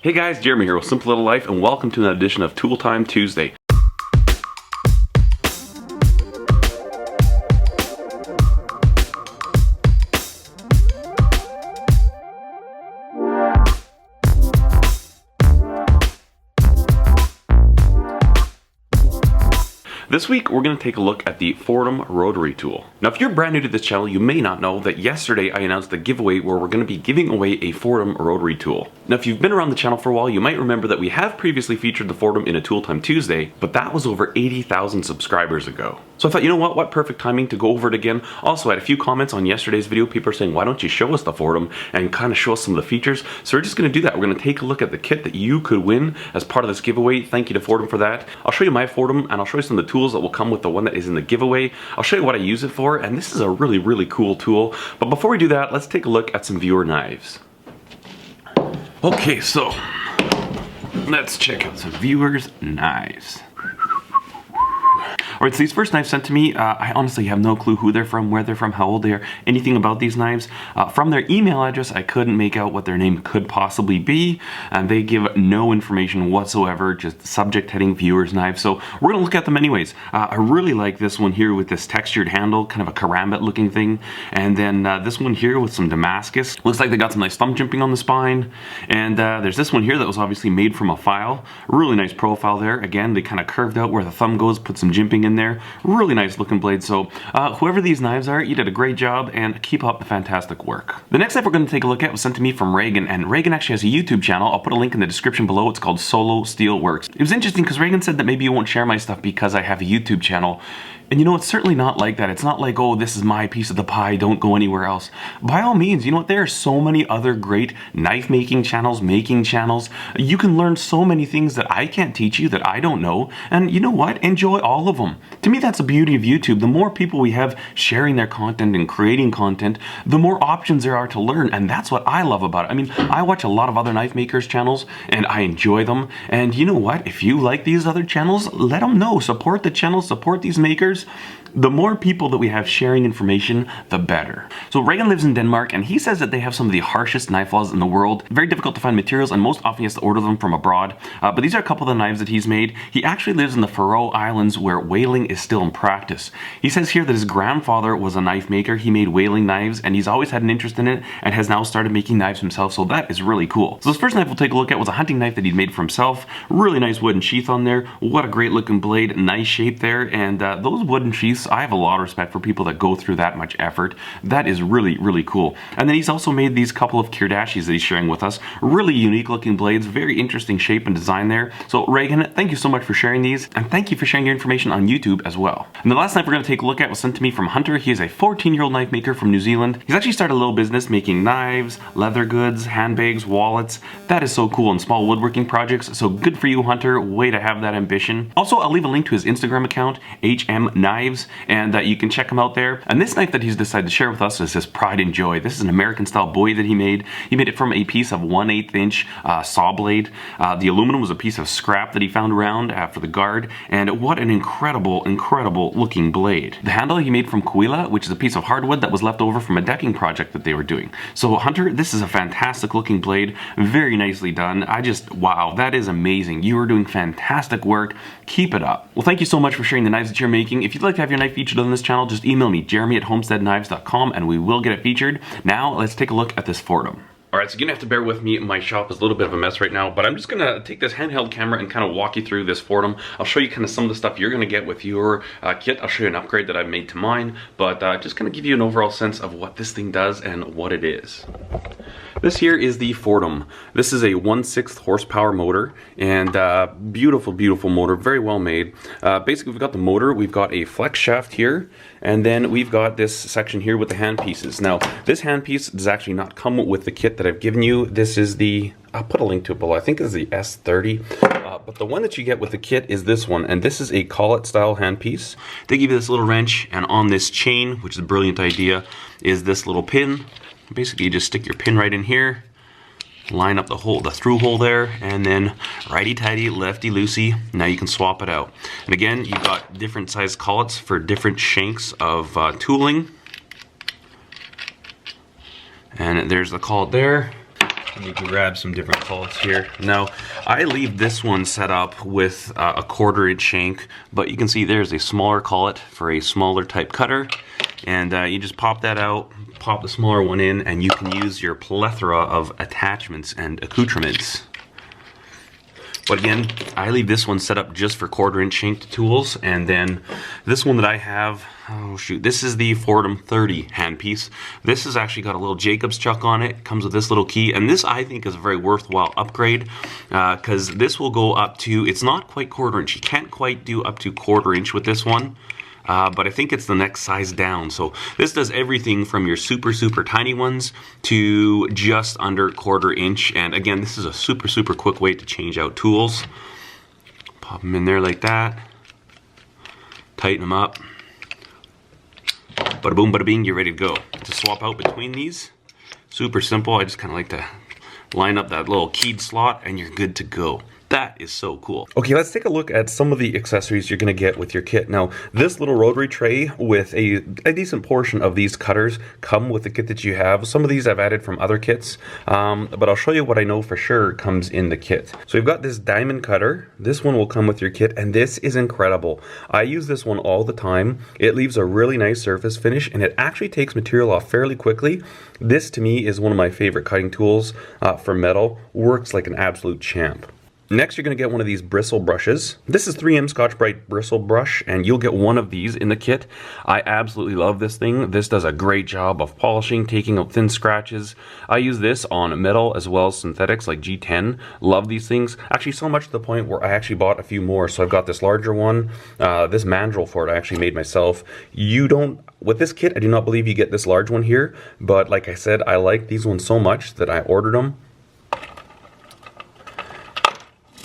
Hey guys, Jeremy here with Simple Little Life, and welcome to an edition of Tool Time Tuesday. This week, we're going to take a look at the Foredom rotary tool. Now, if you're brand new to this channel, you may not know that yesterday I announced a giveaway where we're going to be giving away a Foredom rotary tool. Now, if you've been around the channel for a while, you might remember that we have previously featured the Foredom in a Tool Time Tuesday, but that was over 80,000 subscribers ago. So I thought, you know what perfect timing to go over it again. Also, I had a few comments on yesterday's video. People are saying, why don't you show us the Foredom and kind of show us some of the features? So we're just going to do that. We're going to take a look at the kit that you could win as part of this giveaway. Thank you to Foredom for that. I'll show you my Foredom, and I'll show you some of the tools that will come with the one that is in the giveaway. I'll show you what I use it for, and this is a really cool tool. But before we do that, let's take a look at some viewer knives. Okay, so let's check out some viewers' knives. Alright, so these first knives sent to me, I honestly have no clue who they're from, where they're from, how old they are, anything about these knives. From their email address, I couldn't make out what their name could possibly be, and they give no information whatsoever, just subject heading viewers knives. So we're going to look at them anyways. I really like this one here with this textured handle, kind of a karambit looking thing, and then this one here with some Damascus. Looks like they got some nice thumb jimping on the spine, and there's this one here that was obviously made from a file. Really nice profile there. Again, they kind of curved out where the thumb goes, put some jimping in there. Really nice looking blade. So whoever these knives are, you did a great job, and keep up the fantastic work. The next knife we're going to take a look at was sent to me from Reagan, and Reagan actually has a YouTube channel. I'll put a link in the description below. It's called Solo Steel Works. It was interesting because Reagan said that maybe you won't share my stuff because I have a YouTube channel. And you know, it's certainly not like that. It's not like, oh, this is my piece of the pie, don't go anywhere else. By all means, you know what, there are so many other great knife making channels, making channels. You can learn so many things that I can't teach you, that I don't know. And you know what, enjoy all of them. To me, that's the beauty of YouTube. The more people we have sharing their content and creating content, the more options there are to learn. And that's what I love about it. I mean, I watch a lot of other knife makers channels and I enjoy them. And you know what, if you like these other channels, let them know. Support the channel, support these makers. The more people that we have sharing information, the better. So Reagan lives in Denmark, and he says that they have some of the harshest knife laws in the world. Very difficult to find materials, and most often he has to order them from abroad. But these are a couple of the knives that he's made. He actually lives in the Faroe Islands, where whaling is still in practice. He says here that his grandfather was a knife maker. He made whaling knives, and he's always had an interest in it, and has now started making knives himself, so that is really cool. So this first knife we'll take a look at was a hunting knife that he'd made for himself. Really nice wooden sheath on there. What a great looking blade, nice shape there, and those wooden sheaths, I have a lot of respect for people that go through that much effort. That is really cool. And then he's also made these couple of Kirdashis that he's sharing with us. Really unique looking blades, very interesting shape and design there. So Reagan, thank you so much for sharing these, and thank you for sharing your information on YouTube as well. And the last knife we're going to take a look at was sent to me from Hunter. He is a 14-year-old knife maker from New Zealand. He's actually started a little business making knives, leather goods, handbags, wallets. That is so cool, and small woodworking projects. So good for you, Hunter. Way to have that ambition. Also, I'll leave a link to his Instagram account, HM Knives, and you can check him out there. And this knife that he's decided to share with us is his Pride and Joy. This is an American style bowie that he made. He made it from a piece of 1/8 inch saw blade. The aluminum was a piece of scrap that he found around for the guard, and what an incredible looking blade. The handle he made from Kuila, which is a piece of hardwood that was left over from a decking project that they were doing. So Hunter, this is a fantastic looking blade, very nicely done. Wow, that is amazing. You are doing fantastic work. Keep it up. Well, thank you so much for sharing the knives that you're making. If you'd like to have your knife featured on this channel, just email me, jeremy@homesteadknives.com, and we will get it featured. Now, let's take a look at this Foredom. Alright, so you're gonna have to bear with me. My shop is a little bit of a mess right now, but I'm just gonna take this handheld camera and kind of walk you through this Foredom. I'll show you kind of some of the stuff you're gonna get with your kit. I'll show you an upgrade that I've made to mine, but just gonna give you an overall sense of what this thing does and what it is. This here is the Foredom. This is a 1/6 horsepower motor, and beautiful motor, very well made. Basically, we've got the motor, we've got a flex shaft here, and then we've got this section here with the hand pieces. Now, this hand piece does actually not come with the kit that I've given you. This is the, I'll put a link to it below, I think it's the S30. But the one that you get with the kit is this one, and this is a collet style handpiece. They give you this little wrench, and on this chain, which is a brilliant idea, is this little pin. Basically, you just stick your pin right in here, line up the hole, the through hole there, and then righty-tighty, lefty-loosey. Now you can swap it out. And again, you've got different size collets for different shanks of tooling. And there's the collet there. Let me grab some different culls here. Now, I leave this one set up with a 1/4" shank, but you can see there's a smaller collet for a smaller type cutter, and you just pop that out, pop the smaller one in, and you can use your plethora of attachments and accoutrements. But again, I leave this one set up just for 1/4" shanked tools, and then this one that I have, oh shoot, this is the Foredom 30 handpiece. This has actually got a little Jacob's chuck on it, comes with this little key, and this I think is a very worthwhile upgrade, because this will go up to, it's not quite 1/4". You can't quite do up to 1/4" with this one. But I think it's the next size down. So this does everything from your super tiny ones to just under 1/4". And again, this is a super quick way to change out tools. Pop them in there like that. Tighten them up. Bada boom, bada bing, you're ready to go. To swap out between these, super simple. I just kind of like to line up that little keyed slot and you're good to go. That is so cool. Okay, let's take a look at some of the accessories you're going to get with your kit. Now, this little rotary tray with a decent portion of these cutters come with the kit that you have. Some of these I've added from other kits, but I'll show you what I know for sure comes in the kit. So you've got this diamond cutter. This one will come with your kit, and this is incredible. I use this one all the time. It leaves a really nice surface finish, and it actually takes material off fairly quickly. This, to me, is one of my favorite cutting tools for metal. Works like an absolute champ. Next, you're going to get one of these bristle brushes. This is 3M Scotch-Brite bristle brush, and you'll get one of these in the kit. I absolutely love this thing. This does a great job of polishing, taking out thin scratches. I use this on metal as well as synthetics like G10. Love these things. Actually, so much to the point where I actually bought a few more. So I've got this larger one. This mandrel for it I actually made myself. With this kit, I do not believe you get this large one here, but like I said, I like these ones so much that I ordered them.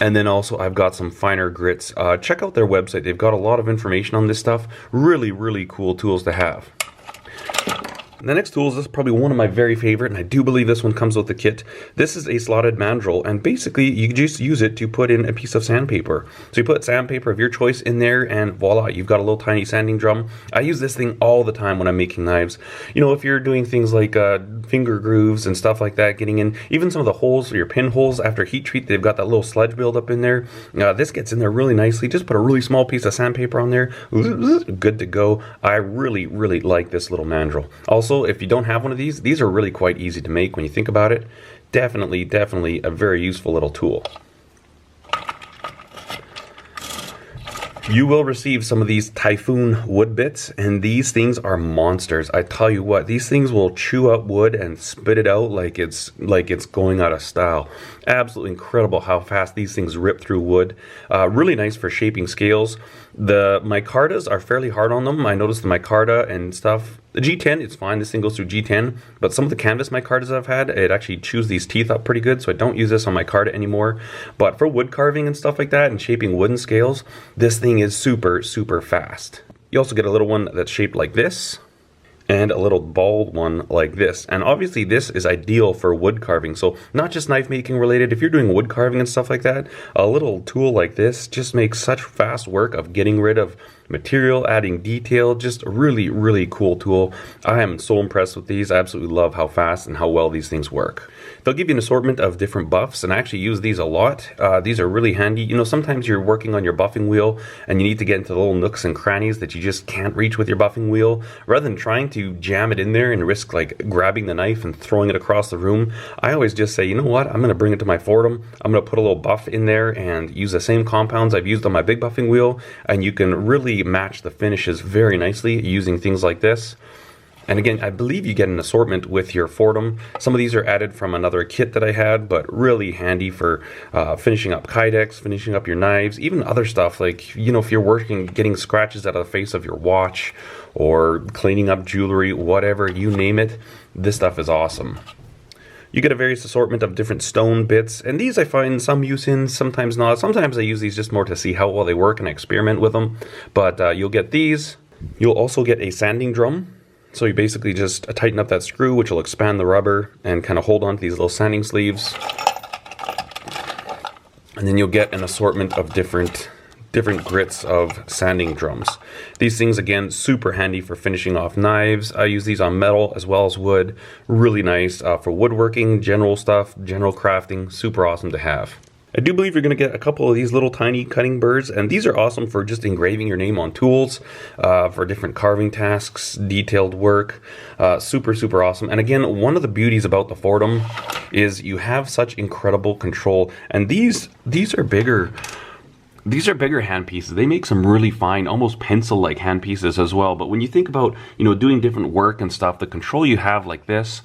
And then also I've got some finer grits. Check out their website. They've got a lot of information on this stuff. Really cool tools to have. The next tool is probably one of my very favorite, and I do believe this one comes with the kit. This is a slotted mandrel, and basically you just use it to put in a piece of sandpaper. So you put sandpaper of your choice in there, and voila, you've got a little tiny sanding drum. I use this thing all the time when I'm making knives. You know, if you're doing things like finger grooves and stuff like that, getting in even some of the holes, or your pin holes after heat treat, they've got that little sludge buildup in there. This gets in there really nicely. Just put a really small piece of sandpaper on there. Good to go. I really like this little mandrel. Also, if you don't have one of these are really quite easy to make when you think about it. Definitely a very useful little tool. You will receive some of these Typhoon wood bits, and these things are monsters. I tell you what, these things will chew up wood and spit it out like it's going out of style. Absolutely incredible how fast these things rip through wood. Really nice for shaping scales. The micartas are fairly hard on them. I noticed the micarta and stuff. The G10, it's fine. This thing goes through G10, but some of the canvas micartas I've had, it actually chews these teeth up pretty good, so I don't use this on micarta anymore. But for wood carving and stuff like that and shaping wooden scales, this thing is super fast. You also get a little one that's shaped like this, and a little bald one like this. And obviously this is ideal for wood carving, so not just knife making related. If you're doing wood carving and stuff like that, a little tool like this just makes such fast work of getting rid of material, adding detail. Just a really cool tool. I am so impressed with these. I absolutely love how fast and how well these things work. They'll give you an assortment of different buffs, and I actually use these a lot. These are really handy. You know, sometimes you're working on your buffing wheel and you need to get into the little nooks and crannies that you just can't reach with your buffing wheel. Rather than trying to jam it in there and risk like grabbing the knife and throwing it across the room, I always just say, you know what, I'm going to bring it to my Foredom. I'm going to put a little buff in there and use the same compounds I've used on my big buffing wheel, and you can really match the finishes very nicely using things like this. And again, I believe you get an assortment with your Foredom. Some of these are added from another kit that I had, but really handy for finishing up kydex, finishing up your knives, even other stuff like, you know, if you're working, getting scratches out of the face of your watch or cleaning up jewelry, whatever, you name it, this stuff is awesome. You get a various assortment of different stone bits, and these I find some use in, sometimes not. Sometimes I use these just more to see how well they work and experiment with them. But you'll get these. You'll also get a sanding drum. So you basically just tighten up that screw, which will expand the rubber and kind of hold on to these little sanding sleeves. And then you'll get an assortment of different different grits of sanding drums. These things, again, super handy for finishing off knives. I use these on metal as well as wood. Really nice for woodworking, general stuff, general crafting. Super awesome to have. I do believe you're going to get a couple of these little tiny cutting burrs, and these are awesome for just engraving your name on tools, for different carving tasks, detailed work. Super, super awesome. And again, one of the beauties about the Foredom is you have such incredible control. And these are bigger. These are bigger hand pieces. They make some really fine, almost pencil-like hand pieces as well. But when you think about, you know, doing different work and stuff, the control you have like this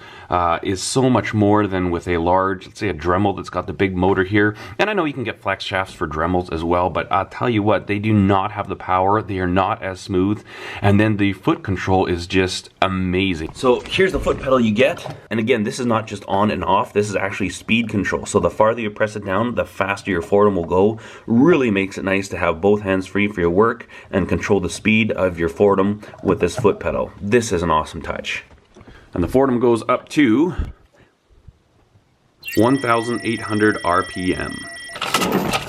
is so much more than with a large, let's say a Dremel that's got the big motor here. And I know you can get flex shafts for Dremels as well, but I'll tell you what, they do not have the power. They are not as smooth. And then the foot control is just amazing. So here's the foot pedal you get. And again, this is not just on and off. This is actually speed control. So the farther you press it down, the faster your Foredom will go. Really makes it nice to have both hands free for your work and control the speed of your Foredom with this foot pedal. This is an awesome touch. And the Foredom goes up to 1,800 RPM.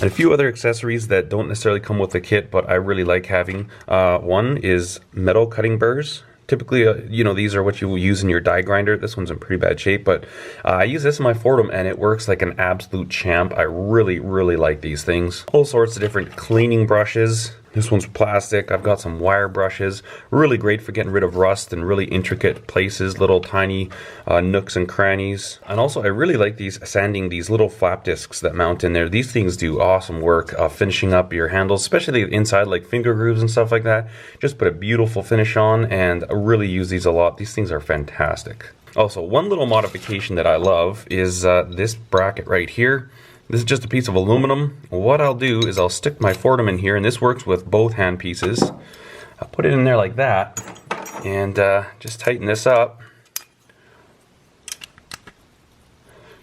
And a few other accessories that don't necessarily come with the kit, but I really like having. One is metal cutting burrs. Typically, you know, these are what you will use in your die grinder. This one's in pretty bad shape, but I use this in my Foredom and it works like an absolute champ. I really, really like these things. All sorts of different cleaning brushes. This one's plastic. I've got some wire brushes. Really great for getting rid of rust and really intricate places, little tiny nooks and crannies. And also, I really like these sanding, these little flap discs that mount in there. These things do awesome work finishing up your handles, especially inside like finger grooves and stuff like that. Just put a beautiful finish on, and I really use these a lot. These things are fantastic. Also, one little modification that I love is this bracket right here. This is just a piece of aluminum. What I'll do is I'll stick my Foredom in here, and this works with both hand pieces. I'll put it in there like that, and just tighten this up.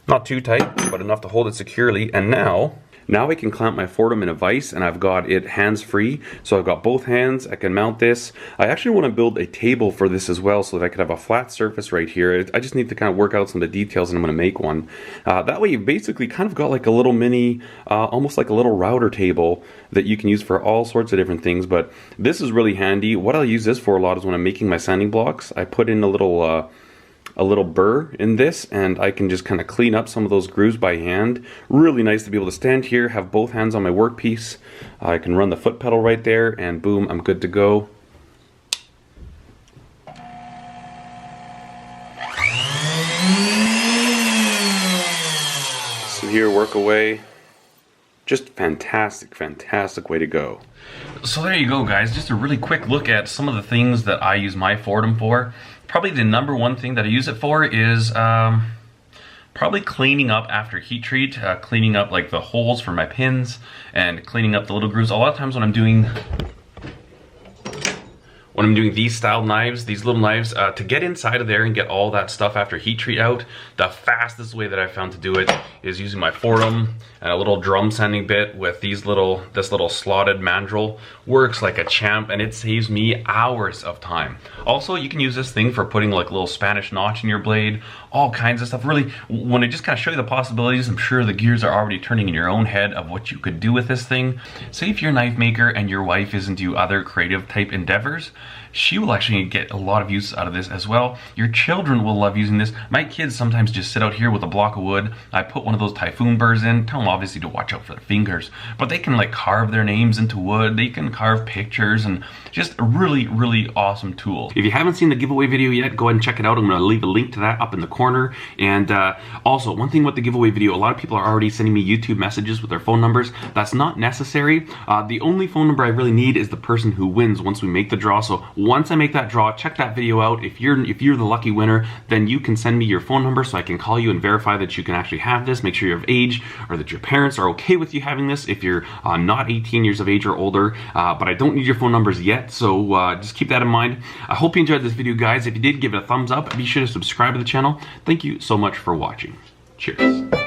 Not too tight, but enough to hold it securely. And now I can clamp my Foredom in a vise, and I've got it hands-free. So I've got both hands, I can mount this. I actually want to build a table for this as well so that I could have a flat surface right here. I just need to kind of work out some of the details, and I'm going to make one. That way you've basically kind of got like a little mini, almost like a little router table that you can use for all sorts of different things. But this is really handy. What I'll use this for a lot is when I'm making my sanding blocks, I put in a little burr in this, and I can just kind of clean up some of those grooves by hand. Really nice to be able to stand here, have both hands on my workpiece. I can run the foot pedal right there, and boom, I'm good to go. So here, work away. Just fantastic, fantastic way to go. So there you go, guys. Just a really quick look at some of the things that I use my Foredom for. Probably the number one thing that I use it for is probably cleaning up after heat treat, cleaning up like the holes for my pins and cleaning up the little grooves. A lot of times when I'm doing these style knives, these little knives, to get inside of there and get all that stuff after heat treat out, the fastest way that I've found to do it is using my Foredom and a little drum sanding bit with this little slotted mandrel. Works like a champ, and it saves me hours of time. Also, you can use this thing for putting like a little Spanish notch in your blade, all kinds of stuff. Really, when I just kind of show you the possibilities, I'm sure the gears are already turning in your own head of what you could do with this thing. Say if you're a knife maker and your wife is into other creative type endeavors, she will actually get a lot of use out of this as well. Your children will love using this. My kids sometimes just sit out here with a block of wood. I put one of those typhoon burrs in, tell them obviously to watch out for their fingers, but they can like carve their names into wood, they can carve pictures, and just a really, really awesome tool. If you haven't seen the giveaway video yet, go ahead and check it out. I'm going to leave a link to that up in the corner. And also, one thing with the giveaway video, a lot of people are already sending me YouTube messages with their phone numbers. That's not necessary. The only phone number I really need is the person who wins once we make the draw. So once I make that draw, check that video out. If you're the lucky winner, then you can send me your phone number so I can call you and verify that you can actually have this. Make sure you're of age, or that your parents are okay with you having this if you're not 18 years of age or older. But I don't need your phone numbers yet, so just keep that in mind. I hope you enjoyed this video, guys. If you did, give it a thumbs up. Be sure to subscribe to the channel. Thank you so much for watching. Cheers.